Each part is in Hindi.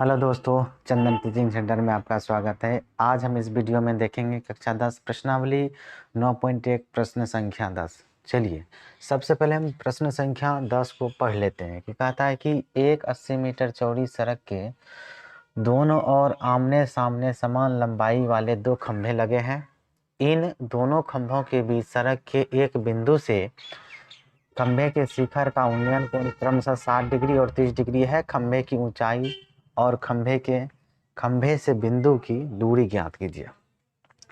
हेलो दोस्तों, चंदन टीचिंग सेंटर में आपका स्वागत है। आज हम इस वीडियो में देखेंगे कक्षा 10 प्रश्नावली 9.1 प्रश्न संख्या 10। चलिए सबसे पहले हम प्रश्न संख्या 10 को पढ़ लेते हैं कि कहता है कि एक 80 मीटर चौड़ी सड़क के दोनों ओर आमने सामने समान लंबाई वाले दो खंभे लगे हैं। इन दोनों खंभों के बीच सड़क के एक बिंदु से खंभे के शिखर का उन्नयन कोण क्रमशः 60 डिग्री और 30 डिग्री है। खंभे की ऊंचाई और खंभे से बिंदु की दूरी ज्ञात कीजिए।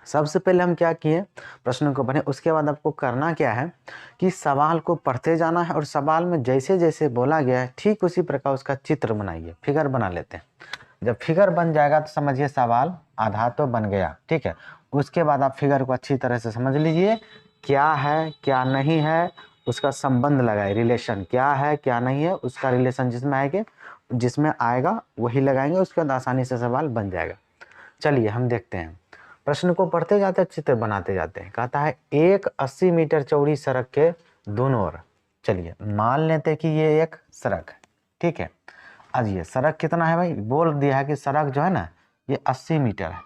सबसे पहले हम क्या किए, प्रश्न को पढ़े, उसके बाद आपको करना क्या है कि सवाल को पढ़ते जाना है और सवाल में जैसे जैसे बोला गया है ठीक उसी प्रकार उसका चित्र बनाइए, फिगर बना लेते हैं। जब फिगर बन जाएगा तो समझिए सवाल आधा तो बन गया। ठीक है, उसके बाद आप फिगर को अच्छी तरह से समझ लीजिए, क्या है क्या नहीं है उसका संबंध लगाए, रिलेशन क्या है क्या नहीं है उसका रिलेशन जिसमें आएगा वही लगाएंगे, उसके बाद आसानी से सवाल बन जाएगा। चलिए हम देखते हैं, प्रश्न को पढ़ते जाते चित्र बनाते जाते हैं। कहता है एक 80 मीटर चौड़ी सड़क के दोनों ओर, चलिए मान लेते कि ये एक सड़क है। ठीक है, आज ये सड़क कितना है भाई, बोल दिया है कि सड़क जो है ना ये 80 मीटर है,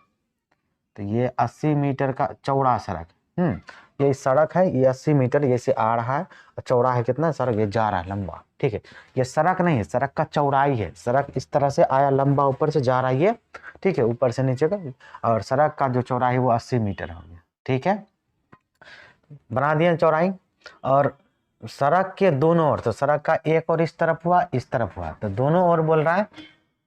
तो ये 80 मीटर का चौड़ा सड़क, ये सड़क है, ये 80 मीटर ये से आ रहा है और चौड़ा है कितना, सड़क ये जा रहा है लंबा। ठीक है, ये सड़क नहीं है, सड़क का चौड़ाई है, सड़क इस तरह से आया लंबा ऊपर से जा रहा है ये। ठीक है, ऊपर से नीचे का, और सड़क का जो चौड़ाई है वो 80 मीटर हो गया। ठीक है, बना दिया चौड़ाई। और सड़क के दोनों ओर, तो सड़क का एक और इस तरफ हुआ इस तरफ हुआ, तो दोनों ओर बोल रहा है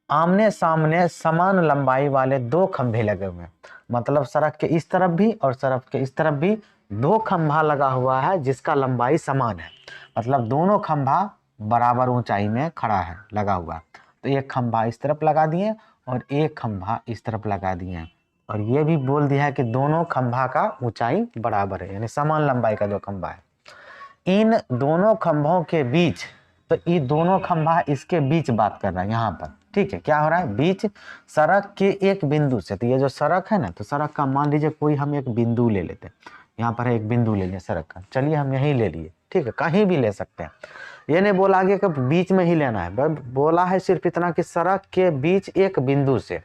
आमने सामने समान लंबाई वाले दो खंभे लगे हुए हैं। मतलब सड़क के इस तरफ भी और सड़क के इस तरफ भी दो खंभा लगा हुआ है जिसका लंबाई समान है, मतलब दोनों खंभा बराबर ऊंचाई में खड़ा है लगा हुआ। तो एक खंभा इस तरफ लगा दिए और एक खंभा इस तरफ लगा दिए, और ये भी बोल दिया है कि दोनों खंभा का ऊंचाई बराबर है, यानी समान लंबाई का जो खंभा है। इन दोनों खंभों के बीच, तो ये दोनों खंभा इसके बीच बात कर रहा है यहाँ पर। ठीक है, क्या हो रहा है, बीच सड़क के एक बिंदु से, तो ये जो सड़क है ना, तो सड़क का मान लीजिए कोई हम एक बिंदु ले लेते हैं, यहाँ पर एक बिंदु ले लिया सड़क का, चलिए हम यहीं ले लिए। ठीक है, कहीं भी ले सकते हैं, ये नहीं बोला गया कि बीच में ही लेना है, बोला है सिर्फ इतना कि सड़क के बीच एक बिंदु से,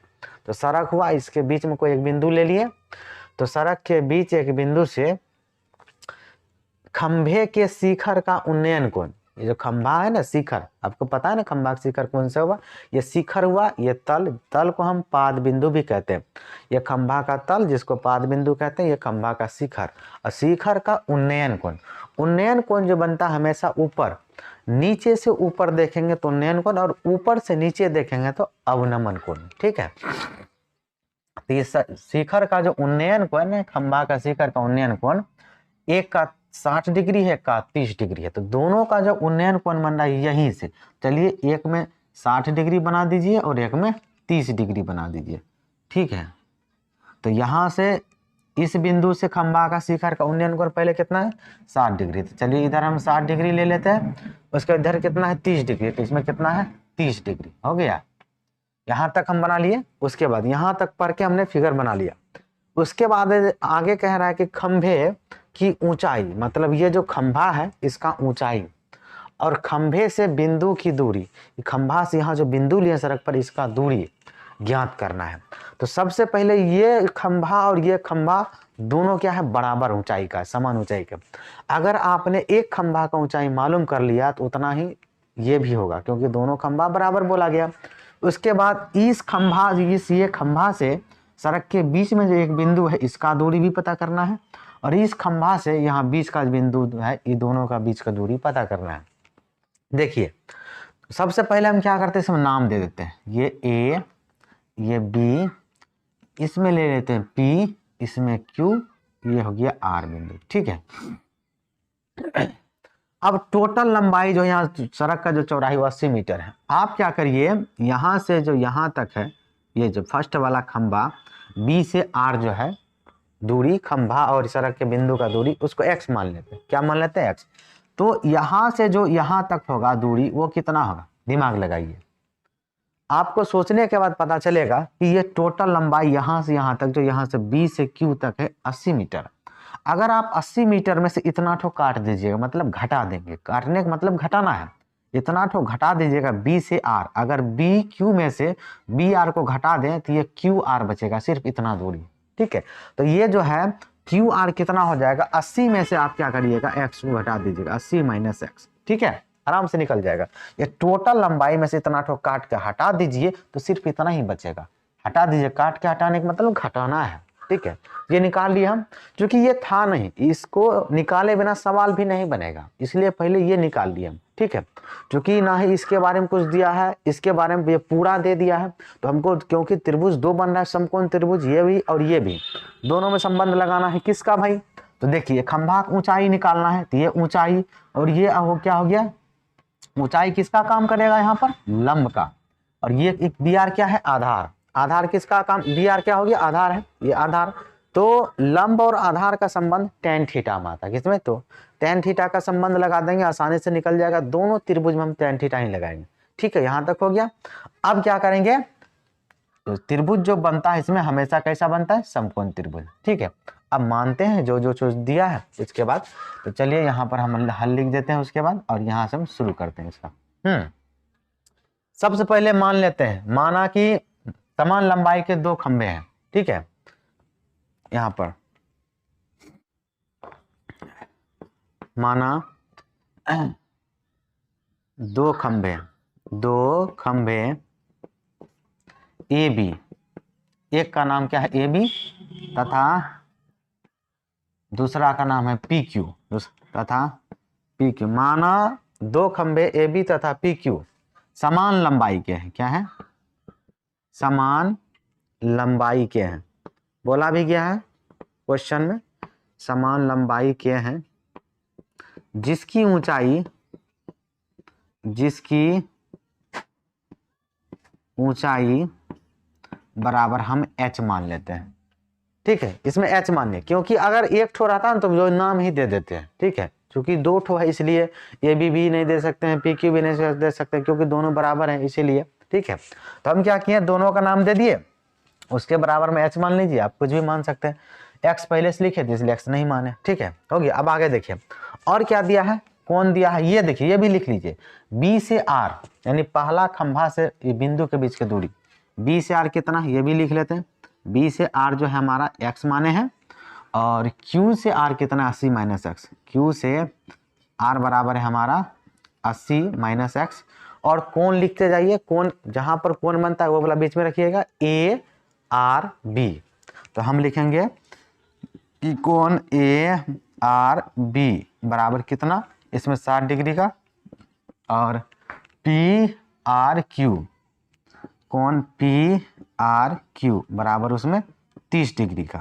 तो सड़क हुआ इसके बीच में कोई एक बिंदु ले लिए, तो सड़क के बीच एक बिंदु से खंभे के शिखर का उन्नयन कोण, ये जो खंभा है ना शिखर, आपको पता है ना खंभा का शिखर कौन सा हुआ, ये शिखर हुआ, ये तल को हम पाद बिंदु भी कहते हैं। ये खंभा का तल जिसको पाद बिंदु कहते हैं, ये खंभा का शिखर, और शिखर का उन्नयन कोण जो बनता है हमेशा ऊपर, नीचे से ऊपर देखेंगे तो उन्नयन कोण, और ऊपर से नीचे देखेंगे तो अवनमन कोण। ठीक है, तो ये शिखर का जो उन्नयन कोण है, खंभा का शिखर का उन्नयन कोण एक का 60 डिग्री है, का 30 डिग्री है, तो दोनों का जो उन्नयन कोण बन रहा है यहीं से, चलिए एक में 60 डिग्री बना दीजिए और एक में 30 डिग्री बना दीजिए। ठीक है, तो यहाँ से इस बिंदु से खंभा का शिखर का उन्नयन कोण पहले कितना है 60 डिग्री, तो चलिए इधर हम 60 डिग्री ले लेते हैं, उसके इधर कितना है 30 डिग्री, तो इसमें कितना है 30 डिग्री हो गया। यहाँ तक हम बना लिए, उसके बाद यहाँ तक पढ़ के हमने फिगर बना लिया। उसके बाद आगे कह रहा है कि खंभे की ऊंचाई, मतलब ये जो खंभा है इसका ऊंचाई और खंभे से बिंदु की दूरी, खंभा से यहाँ जो बिंदु लिया सड़क पर इसका दूरी ज्ञात करना है। तो सबसे पहले ये खंभा और ये खंभा दोनों क्या है, बराबर ऊंचाई का, समान ऊंचाई का। अगर आपने एक खंभा का ऊंचाई मालूम कर लिया तो उतना ही ये भी होगा, क्योंकि दोनों खंभा बराबर बोला गया। उसके बाद ये खंभा से सड़क के बीच में जो एक बिंदु है इसका दूरी भी पता करना है, और इस खंभा से यहाँ बीच का बिंदु है, ये दोनों का बीच का दूरी पता करना है। देखिए सबसे पहले हम क्या करते हैं, इसमें नाम दे देते हैं, ये ए, ये बी, इसमें ले लेते हैं पी, इसमें क्यू, ये हो गया आर बिंदु। ठीक है, अब टोटल लंबाई जो यहाँ सड़क का जो चौड़ाई 80 मीटर है, आप क्या करिए यहाँ से जो यहाँ तक है, ये जो फर्स्ट वाला खंभा बी से आर जो है दूरी, खंभा और सड़क के बिंदु का दूरी, उसको x मान लेते हैं। क्या मान लेते हैं, x। तो यहाँ से जो यहाँ तक होगा दूरी वो कितना होगा, दिमाग लगाइए, आपको सोचने के बाद पता चलेगा कि ये टोटल लंबाई यहाँ से यहाँ तक, जो यहाँ से B से Q तक है 80 मीटर। अगर आप 80 मीटर में से इतना ठो काट दीजिएगा, मतलब घटा देंगे, काटने का मतलब घटाना है, इतना ठो घटा दीजिएगा बी से आर, अगर बी क्यू में से बी आर को घटा दें तो ये क्यू आर बचेगा, सिर्फ इतना दूरी, ठीक है। तो ये जो है क्यू आर कितना हो जाएगा, 80 में से आप क्या करिएगा x को घटा दीजिएगा, 80 माइनस एक्स, ठीक है, आराम से निकल जाएगा। ये टोटल लंबाई में से इतना ठो काट के हटा दीजिए तो सिर्फ इतना ही बचेगा, हटा दीजिए, काट के हटाने का मतलब घटाना है, ठीक है। ये निकाल लिया हम, क्योंकि ये था नहीं, इसको निकाले बिना सवाल भी नहीं बनेगा, इसलिए पहले ये निकाल लिए हम, ठीक है। क्योंकि ना ही इसके बारे में कुछ दिया है, इसके बारे में ये पूरा दे दिया है, तो हमको क्योंकि त्रिभुज दो बन रहा है, समकोण त्रिभुज, ये भी और ये भी, दोनों में संबंध लगाना है, किसका भाई, तो देखिए खंभा की ऊंचाई निकालना है, तो ये ऊंचाई और ये क्या हो गया, ऊंचाई किसका काम करेगा यहाँ पर, लंब का, और ये एक बी आर क्या है, आधार, आधार किसका काम, बी आर क्या हो गया, आधार है, ये आधार। तो लंब और आधार का संबंध tan थीटा में आता है, किसमें, तो tan थीटा का संबंध लगा देंगे, आसानी से निकल जाएगा, दोनों त्रिभुज में हम tan थीटा ही लगाएंगे, ठीक है, यहाँ तक हो गया। अब क्या करेंगे, तो त्रिभुज जो बनता है इसमें हमेशा कैसा बनता है, समकोण त्रिभुज, ठीक है। अब मानते हैं जो जो चीज दिया है, इसके बाद तो चलिए यहाँ पर हम हल लिख देते हैं उसके बाद, और यहाँ से हम शुरू करते हैं इसका। सबसे पहले मान लेते हैं, माना कि समान लंबाई के दो खंभे हैं, ठीक है, यहाँ पर माना दो खंभे ए बी, एक का नाम क्या है ए बी तथा दूसरा का नाम है पी क्यू तथा पी क्यू। माना दो खंभे ए बी तथा पी क्यू समान लंबाई के हैं, क्या है, समान लंबाई के हैं, बोला भी गया है क्वेश्चन में, समान लंबाई के हैं, जिसकी ऊंचाई बराबर हम h मान लेते हैं, ठीक है, इसमें h मानिए, क्योंकि अगर एक ठो रहता ना तो जो नाम ही दे देते हैं, ठीक है, क्योंकि दो ठो है इसलिए ए बी भी नहीं दे सकते हैं, पी क्यू भी नहीं दे सकते हैं, क्योंकि दोनों बराबर हैं इसीलिए, ठीक है। तो हम क्या किए, दोनों का नाम दे दिए, उसके बराबर में h मान लीजिए, आप कुछ भी मान सकते हैं, x पहले से लिखे थे इसलिए x नहीं माने, ठीक है, हो गया। अब आगे देखिए और क्या दिया है, कौन दिया है, ये देखिए, ये भी लिख लीजिए, b से r, यानी पहला खंभा से बिंदु के बीच की दूरी, b से r कितना है ये भी लिख लेते हैं, b से r जो है हमारा x माने हैं, और q से r कितना, 80 माइनस एक्स, q से r बराबर है हमारा 80 माइनस एक्स, और कोण लिखते जाइए, कोण जहां पर कोण बनता है वो वाला बीच में रखिएगा, ए आर बी, तो हम लिखेंगे कि कोण ए आर बी बराबर कितना, इसमें 60 डिग्री का, और पी आर क्यू, कोण पी आर क्यू बराबर उसमें 30 डिग्री का।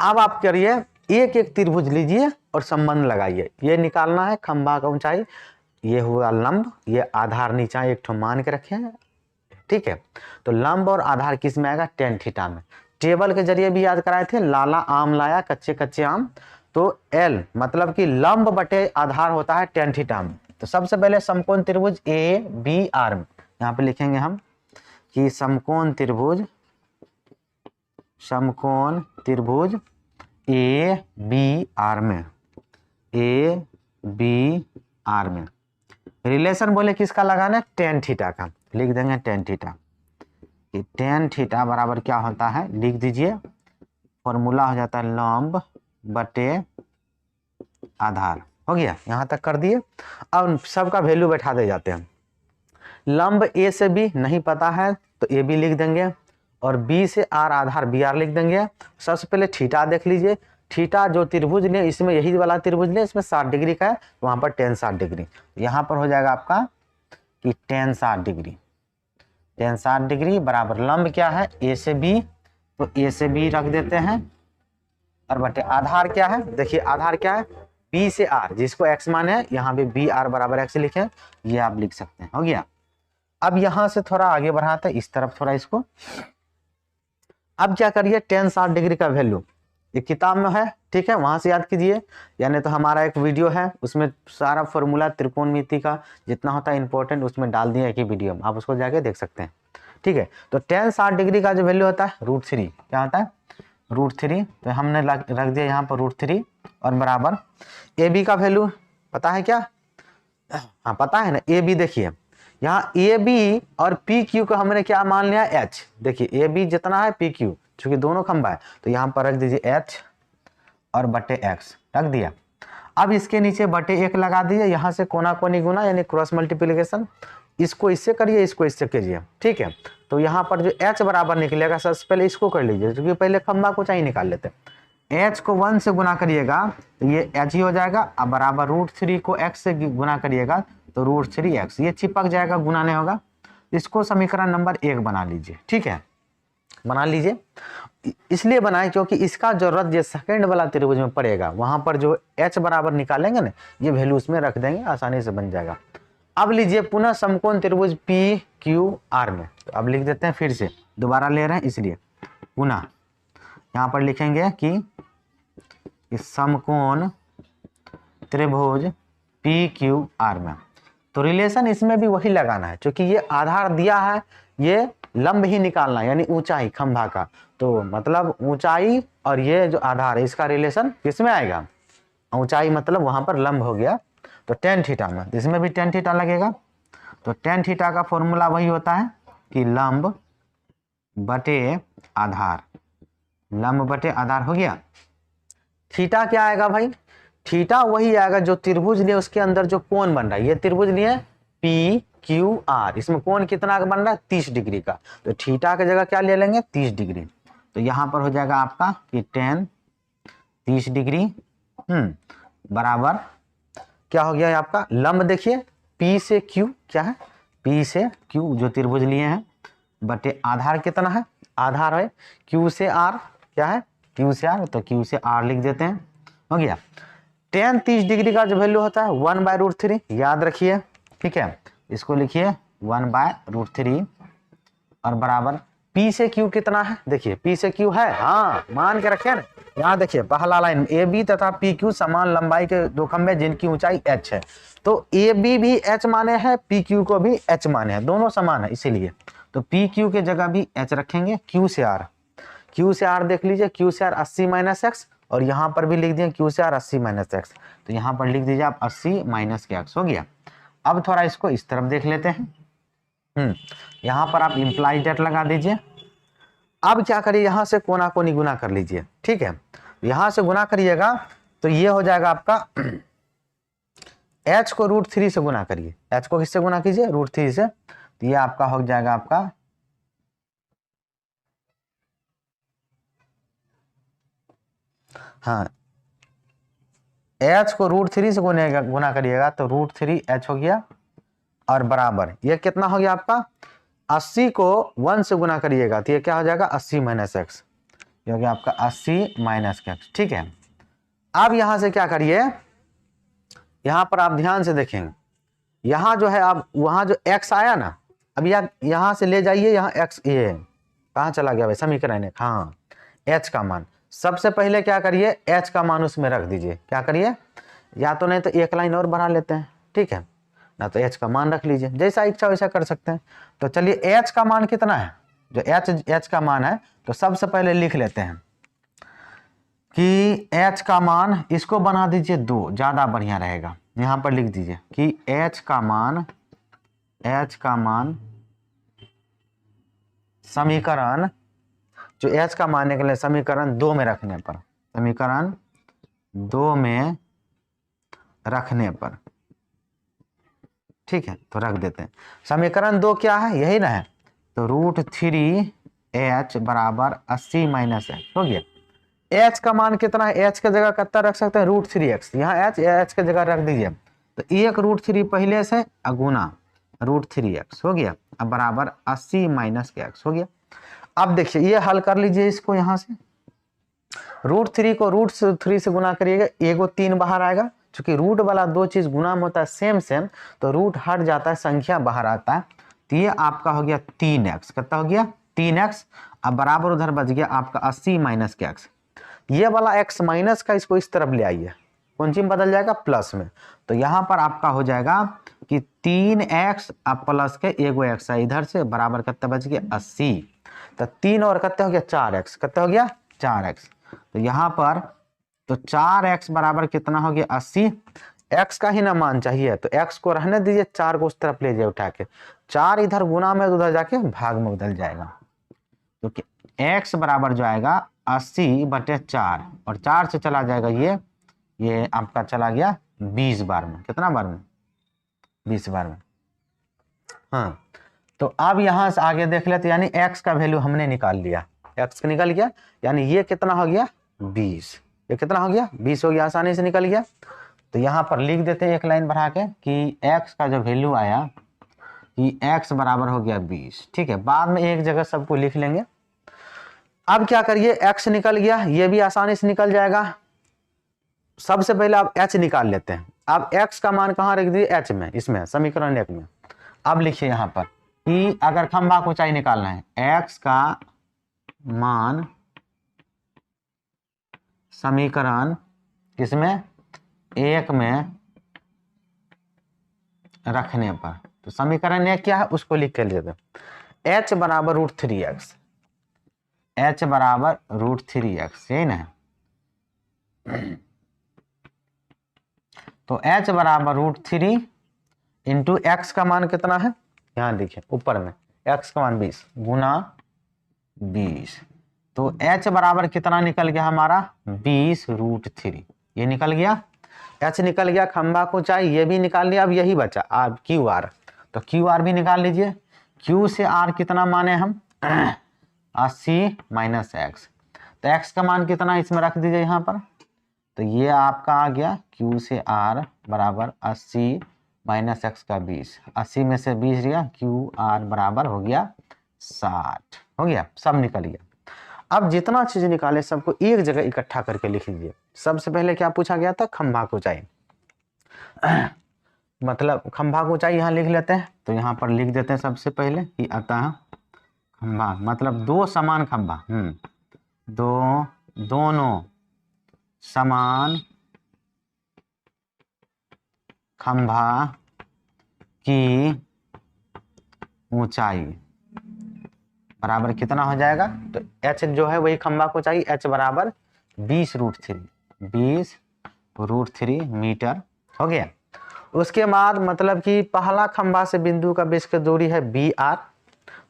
अब आप करिए, एक एक त्रिभुज लीजिए और संबंध लगाइए, ये निकालना है खंभा का ऊंचाई, ये हुआ लंब, ये आधार नीचा एक ठो मान के रखे हैं, ठीक है। तो लंब और आधार किस में आएगा, tan थीटा में, टेबल के जरिए भी याद कराए थे, लाला आम लाया कच्चे कच्चे आम, तो L मतलब कि लंब बटे आधार होता है tan थीटा में। तो सबसे पहले समकोण त्रिभुज ए बी आर में, यहाँ पे लिखेंगे हम कि समकोण त्रिभुज ए बी आर में, रिलेशन बोले किसका लगाना है, tan थीटा का, लिख देंगे tan थीटा, कि tan थीटा बराबर क्या होता है, लिख दीजिए, फॉर्मूला हो जाता है लंब बटे आधार, हो गया, यहाँ तक कर दिए। अब सबका वैल्यू बैठा दे जाते हैं, लंब ए से बी नहीं पता है तो ए बी लिख देंगे, और बी से आर आधार बी आर लिख देंगे। सबसे पहले थीटा देख लीजिए, थीटा जो त्रिभुज ले इसमें यही वाला त्रिभुज ले, इसमें 60 डिग्री का है, वहाँ पर tan 60 डिग्री, यहाँ पर हो जाएगा आपका कि tan 60 डिग्री बराबर लंब क्या है, ए से बी, तो ए से बी रख देते हैं, और बटे आधार क्या है, देखिए आधार क्या है, बी से आर, जिसको x माने है, यहाँ भी बी आर बराबर x लिखे, ये आप लिख सकते हैं, हो गया। अब यहाँ से थोड़ा आगे बढ़ाते हैं, इस तरफ थोड़ा इसको, अब क्या करिए, tan 60 डिग्री का वैल्यू एक किताब में है, ठीक है, वहां से याद कीजिए, यानी तो हमारा एक वीडियो है, उसमें सारा फॉर्मूला त्रिकोणमिति का जितना होता है इंपॉर्टेंट उसमें डाल दिया एक ही वीडियो में, आप उसको जाके देख सकते हैं, ठीक है। तो tan 60 डिग्री का जो वैल्यू होता है √3, क्या होता है √3, तो हमने रख दिया यहाँ पर √3, और बराबर ए बी का वैल्यू पता है क्या, हाँ पता है ना, ए बी देखिए यहाँ ए बी और पी क्यू को हमने क्या मान लिया एच। देखिए ए बी जितना है पी क्यू, चूंकि दोनों खंबा है तो यहाँ पर रख दीजिए एच और बटे एक्स रख दिया। अब इसके नीचे बटे 1 लगा दीजिए, यहाँ से कोना कोनी गुना यानी क्रॉस मल्टीप्लिकेशन, इसको इससे करिए इसको इससे कीजिए, ठीक है। तो यहाँ पर जो h बराबर निकलेगा सबसे पहले इसको कर लीजिए, क्योंकि पहले खंबा को चाहिए निकाल लेते हैं। h को 1 से गुना करिएगा तो ये h ही हो जाएगा, अब बराबर √3 को x से गुना करिएगा तो √3x, ये चिपक जाएगा, गुना नहीं होगा। इसको समीकरण नंबर 1 बना लीजिए, ठीक है, बना लीजिए। इसलिए बनाए क्योंकि इसका जरूरत ये सेकंड वाला त्रिभुज में पड़ेगा, वहां पर जो h बराबर निकालेंगे ना ये वैल्यू उसमें रख देंगे, आसानी से बन जाएगा। अब लीजिए पुनः समकोण त्रिभुज पी क्यू आर में, तो अब लिख देते हैं, फिर से दोबारा ले रहे हैं इसलिए पुनः यहाँ पर लिखेंगे कि समकोण त्रिभुज पी क्यू आर में। तो रिलेशन इसमें भी वही लगाना है, क्योंकि ये आधार दिया है, ये लंब ही निकालना है यानी ऊंचाई खंभा का, तो मतलब ऊंचाई और ये जो आधार है इसका रिलेशन किसमें आएगा, ऊंचाई मतलब वहां पर लंब हो गया तो tan थीटा में, इसमें भी tan थीटा लगेगा। तो tan थीटा का फॉर्मूला वही होता है कि लंब बटे आधार, लंब बटे आधार हो गया। थीटा क्या आएगा भाई, थीटा वही आएगा जो त्रिभुज लिए उसके अंदर जो कोण बन रहा है, ये त्रिभुज लिए पी क्यू आर, इसमें कोण कितना का बन रहा है 30 डिग्री का, तो थीटा की जगह क्या ले लेंगे 30 डिग्री। तो यहाँ पर हो जाएगा आपका कि tan 30 डिग्री बराबर क्या हो गया आपका लंब, देखिए P से Q क्या है, P से Q जो त्रिभुज लिए हैं बटे आधार कितना है, आधार है Q से R क्या है, Q से R, तो Q से R लिख देते हैं, हो गया। tan 30 डिग्री का जो वैल्यू होता है 1/√3 याद रखिए, ठीक है, इसको लिखिए 1/√3 और बराबर P से Q कितना है, देखिए P से Q है, हाँ मान के रखे ना, यहाँ देखिए पहला लाइन AB तथा PQ समान लंबाई के दो खंभे जिनकी ऊंचाई h है, तो AB भी h माने है, PQ को भी h माने है, दोनों समान है इसीलिए, तो PQ के जगह भी h रखेंगे। Q से R देख लीजिए, Q से R 80 - x और यहाँ पर भी लिख दिए Q से R 80 - x, तो यहाँ पर लिख दीजिए आप 80 - x हो गया। अब थोड़ा इसको इस तरफ देख लेते हैं, यहाँ पर आप इम्प्लाइड डेट लगा दीजिए। अब क्या करिए, यहाँ से कोना कोनी गुना कर लीजिए, ठीक है, यहाँ से गुना करिएगा तो ये हो जाएगा आपका h को √3 से गुना करिए, h को किससे गुना कीजिए √3 से, तो ये आपका हो जाएगा आपका हाँ h को √3 से गुना करिएगा तो √3h हो गया और बराबर ये कितना हो गया आपका 80 को 1 से गुना करिएगा तो ये क्या हो जाएगा 80 - x, ये हो गया आपका 80 - x, ठीक है। अब यहां से क्या करिए, यहां पर आप ध्यान से देखेंगे, यहां जो है आप वहां जो x आया ना, अब यहां से ले जाइए, यहाँ x ये कहाँ चला गया भाई समीकरण है, हाँ h का मान, सबसे पहले क्या करिए h का मान उसमें रख दीजिए, क्या करिए या तो नहीं तो एक लाइन और बढ़ा लेते हैं, ठीक है ना, तो h का मान रख लीजिए, जैसा इच्छा वैसा कर सकते हैं। तो चलिए h का मान कितना है, जो h का मान है तो सबसे पहले लिख लेते हैं कि h का मान, इसको बना दीजिए 2, ज्यादा बढ़िया रहेगा, यहाँ पर लिख दीजिए कि h का मान समीकरण, जो h का मान निकले समीकरण 2 में रखने पर, समीकरण 2 में रखने पर, ठीक है, तो रख देते हैं। समीकरण 2 क्या है, यही ना है, तो √3h बराबर 80 - x हो गया। h का मान कितना है, h की जगह कितना रख सकते हैं √3x, यहाँ h की जगह रख दीजिए, तो एक √3 पहले से गुना √3x हो गया, अब बराबर 80 - x हो गया। अब देखिए ये हल कर लीजिए इसको, यहाँ से √3 को √3 से गुना करिएगा, एगो 3 बाहर आएगा, चूंकि रूट वाला दो चीज गुना में होता है सेम तो रूट हट जाता है, संख्या बाहर आता है, तो ये आपका हो गया 3x, कितना हो गया 3x, अब बराबर उधर बच गया आपका 80 - x, ये वाला x माइनस का इसको इस तरफ ले आइए, कौन सी में बदल जाएगा प्लस में, तो यहाँ पर आपका हो जाएगा कि 3x अब प्लस के एगो x है इधर से, बराबर कितना बच गया 80, तो 3 और कितना हो गया 4x, कितना हो गया 4x, तो यहाँ पर तो 4x बराबर कितना हो गया 80, x का ही ना मान चाहिए, तो x को रहने दीजिए, 4 को उस तरफ ले जाए उठा के, 4 इधर गुना में उधर जाके भाग में बदल जाएगा, तो x बराबर जो आएगा 80/4, और 4 से चला जाएगा ये आपका चला गया 20 बार में। कितना बार में? 20 बार में। हाँ, तो अब यहाँ से आगे देख लेते, यानी x का वैल्यू हमने निकाल लिया, x का निकल गया, यानी ये कितना हो गया 20, ये कितना हो गया 20 हो गया, आसानी से निकल गया। तो यहाँ पर लिख देते हैं एक लाइन बढ़ा के कि x का जो वैल्यू आया कि x बराबर हो गया 20। ठीक है, बाद में एक जगह सबको लिख लेंगे। अब क्या करिए, x निकल गया, ये भी आसानी से निकल जाएगा। सबसे पहले आप h निकाल लेते हैं। अब x का मान कहाँ रख दिए? h में, इसमें समीकरण 1 में। अब लिखिए यहाँ पर कि अगर खंभा की ऊंचाई निकालना है, x का मान समीकरण किसमें? 1 में रखने पर, तो समीकरण 1 क्या है उसको लिख के लेते हैं, h बराबर √3x, h बराबर √3x, यही ना है। तो h बराबर √3 इंटू x का मान कितना है, यहाँ देखिए ऊपर में x का मान 20 गुना 20, तो h बराबर कितना निकल गया हमारा 20√3, ये निकल गया, h निकल गया। खंभा को चाहिए, ये भी निकाल लिया। अब यही बचा अब QR, तो QR भी निकाल लीजिए। Q से R कितना माने हम 80 - x, तो x का मान कितना इसमें रख दीजिए यहाँ पर, तो ये आपका आ गया Q से R बराबर 80 - x का 20, 80 में से 20 गया, QR बराबर हो गया 60, हो गया, सब निकल गया। अब जितना चीज निकाले सबको एक जगह इकट्ठा करके लिख लीजिए। सबसे पहले क्या पूछा गया था? खंभा को ऊंचाई, मतलब खंभा को ऊंचाई यहाँ लिख लेते हैं, तो यहाँ पर लिख देते हैं सबसे पहले कि अतः खंभा मतलब दो समान खंभा, दोनों समान खंभा की ऊंचाई बराबर कितना हो जाएगा, तो h जो है वही खंभा को चाहिए, h बराबर 20√3 मीटर, हो गया। उसके बाद मतलब कि पहला खंभा से बिंदु का बीच की दूरी है BR,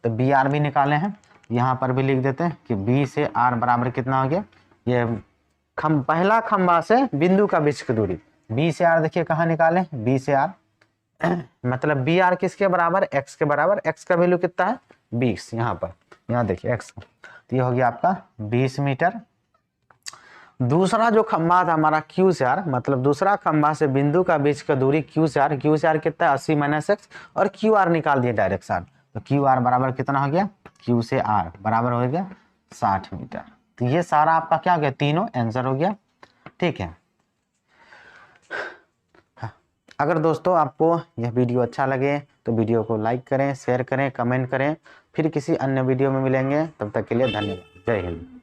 तो BR भी निकाले हैं, यहाँ पर भी लिख देते हैं कि B से R बराबर कितना हो गया, ये पहला खंभा से बिंदु का बीच की दूरी B से R, देखिए कहाँ निकाले, B से R मतलब BR किसके बराबर? x के बराबर। x का वैल्यू कितना है 20, यहाँ पर, यहाँ देखिए x, तो ये हो गया आपका 20 मीटर। दूसरा जो खंभा था हमारा Q से R, मतलब दूसरा खंभा से बिंदु का बीच का दूरी Q से R कितना है 80 - x, और QR निकाल दिए डायरेक्ट सार, तो QR बराबर कितना हो गया, Q से R बराबर हो गया 60 मीटर। तो ये सारा आपका क्या हो गया, तीनों आंसर हो गया। ठीक है, अगर दोस्तों आपको यह वीडियो अच्छा लगे तो वीडियो को लाइक करें, शेयर करें, कमेंट करें। फिर किसी अन्य वीडियो में मिलेंगे, तब तक के लिए धन्यवाद। जय हिंद।